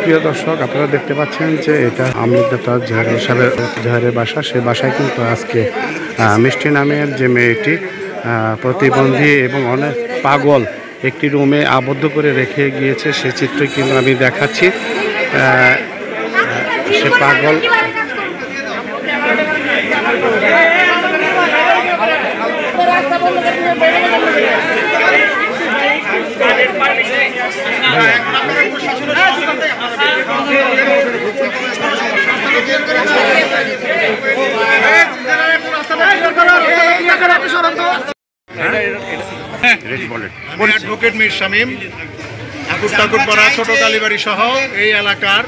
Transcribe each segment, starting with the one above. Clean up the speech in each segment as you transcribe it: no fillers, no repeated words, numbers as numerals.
প্রিয় দর্শক, আপনারা দেখতে পাচ্ছেন যে এটা আমলুকদাতা জাহেরের বাসা। সেই বাসায় কিন্তু আজকে মিষ্টি নামের যে মেয়েটি প্রতিবন্ধী এবং অনেক পাগল একটি রুমে আবদ্ধ করে রেখে গিয়েছে, সে চিত্র কিন্তু আমি দেখাচ্ছি। সে পাগল অ্যাডভোকেট মীর শামীম ঠাকুরপাড়া ছোট কালীবাড়ি সহ এই এলাকার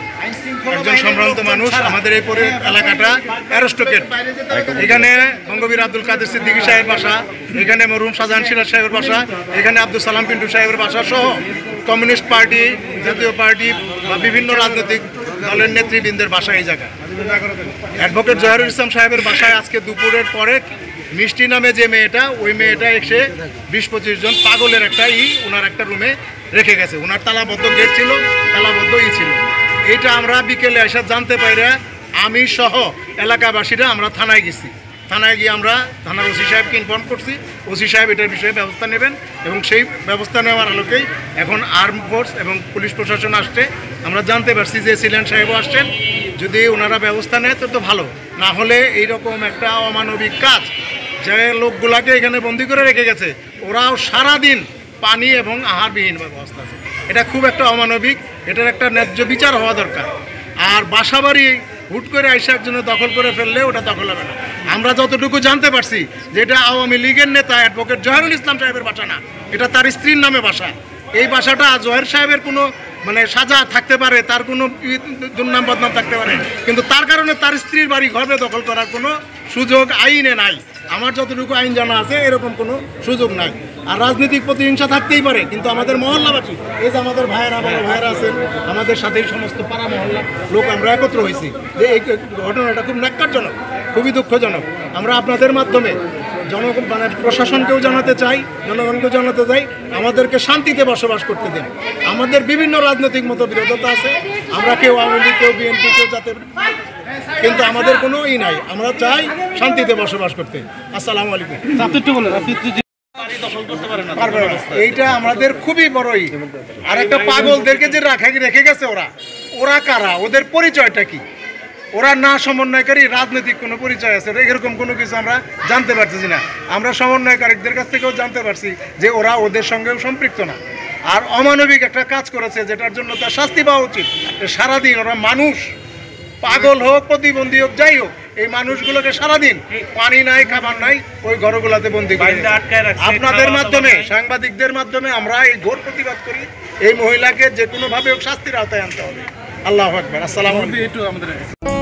একজন সম্ভ্রান্ত মানুষ। আমাদের এই এলাকাটা অ্যারোস্টোকেট। এখানে বঙ্গবীর আব্দুল কাদের সিদ্দিকী সাহেবের বাসা, এখানে মরহুম শাহজাহান সিরাজ সাহেবের বাসা, এখানে আব্দুল সালাম পিন্টু সাহেবের বাসা সহ কমিউনিস্ট পার্টি, জাতীয় পার্টি বা বিভিন্ন রাজনৈতিক দলের নেতৃবৃন্দের বাসা এই জায়গায়। অ্যাডভোকেট জহিরুল ইসলাম সাহেবের বাসায় আজকে দুপুরের পরে মিষ্টি নামে যে মেয়েটা, ওই মেয়েটা এসে 20-25 জন পাগলের ওনার একটা রুমে রেখে গেছে। ওনার তালাবদ্ধ গেট ছিল, তালাবদ্ধ ছিল। এইটা আমরা বিকেলে এসে জানতে পারি, আমি সহ এলাকাবাসীরা আমরা থানায় গেছি। থানায় গিয়ে আমরা থানার ওসি সাহেবকে ইনফর্ম করছি। ওসি সাহেব এটার বিষয়ে ব্যবস্থা নেবেন এবং সেই ব্যবস্থা নেওয়ার আলোকেই এখন আর্ম ফোর্স এবং পুলিশ প্রশাসন আসছে। আমরা জানতে পারছি যে সিলিয়ান সাহেবও আসছেন। যদি ওনারা ব্যবস্থা নেয় তো ভালো, না হলে এইরকম একটা অমানবিক কাজ, যে লোকগুলাকে এখানে বন্দি করে রেখে গেছে, ওরাও সারাদিন পানি এবং আহারবিহীন ব্যবস্থা আছে। এটা খুব একটা অমানবিক, এটার একটা ন্যায্য বিচার হওয়া দরকার। আর বাসাবাড়ি হুট করে আইসা একজনে দখল করে ফেললে ওটা দখল হবে না। আমরা যতটুকু জানতে পারছি যে এটা আওয়ামী লীগের নেতা অ্যাডভোকেট জহিরুল ইসলাম সাহেবের বাসা না, এটা তার স্ত্রীর নামে বাসা। এই বাসাটা জহির সাহেবের কোনো সাজা থাকতে পারে, তার কোনো দুর্নাম বদনাম থাকতে পারে, কিন্তু তার কারণে তার স্ত্রীর বাড়ি ঘরে দখল করার কোনো সুযোগ আইনে নাই। আমার যতটুকু আইন জানা আছে এরকম কোনো সুযোগ নাই। আর রাজনৈতিক প্রতিহিংসা থাকতেই পারে, কিন্তু আমাদের মহল্লাবাসী, এই যে আমাদের ভাইয়েরা বড় ভাইয়েরা আছেন, আমাদের সাথে সমস্ত পাড়া মহল্লা লোক আমরা একত্র হয়েছি যে এই ঘটনাটা খুব ন্যাক্কারজনক, খুবই দুঃখজনক। আমরা আপনাদের মাধ্যমে প্রশাসনকেও জানাতে চাই, জনগণকেও জানাতে চাই, আমাদেরকে শান্তিতে বসবাস করতে দিন। আমাদের বিভিন্ন রাজনৈতিক মতবিরোধতা আছে, আমরা কেউ আওয়ামী লীগ, কেউ বিএনপি, কেউ জাতীয়, কিন্তু আমাদের কোনো নাই। আমরা চাই শান্তিতে বসবাস করতে। আসসালামু আলাইকুম। এইটা আমাদের খুবই বড়ই। আর একটা পাগলদেরকে যে রেখে গেছে, ওরা কারা, ওদের পরিচয়টা কি, ওরা না সমন্বয়কারী, রাজনৈতিক কোনো পরিচয় আছে, এরকম কোনো কিছু আমরা জানতে পারতেছি না। আমরা সমন্বয়কারীদের কাছ থেকেও জানতে পারছি যে ওরা ওদের সঙ্গেও সম্পৃক্ত না। আর অমানবিক একটা কাজ করেছে, যেটার জন্য তার শাস্তি পাওয়া উচিত। সারাদিন ওরা মানুষ, পাগল হোক, প্রতিবন্ধী হোক, যাই হোক, এই মানুষগুলোকে সারাদিন পানি নাই, খাবার নাই, ওই ঘরগুলোতে বন্দি করে। আপনাদের মাধ্যমে, সাংবাদিকদের মাধ্যমে আমরা এই ঘোর প্রতিবাদ করি, এই মহিলাকে যে কোনোভাবে শাস্তির আওতায় আনতে হবে। আল্লাহু আকবার। আসসালামু আলাইকুম।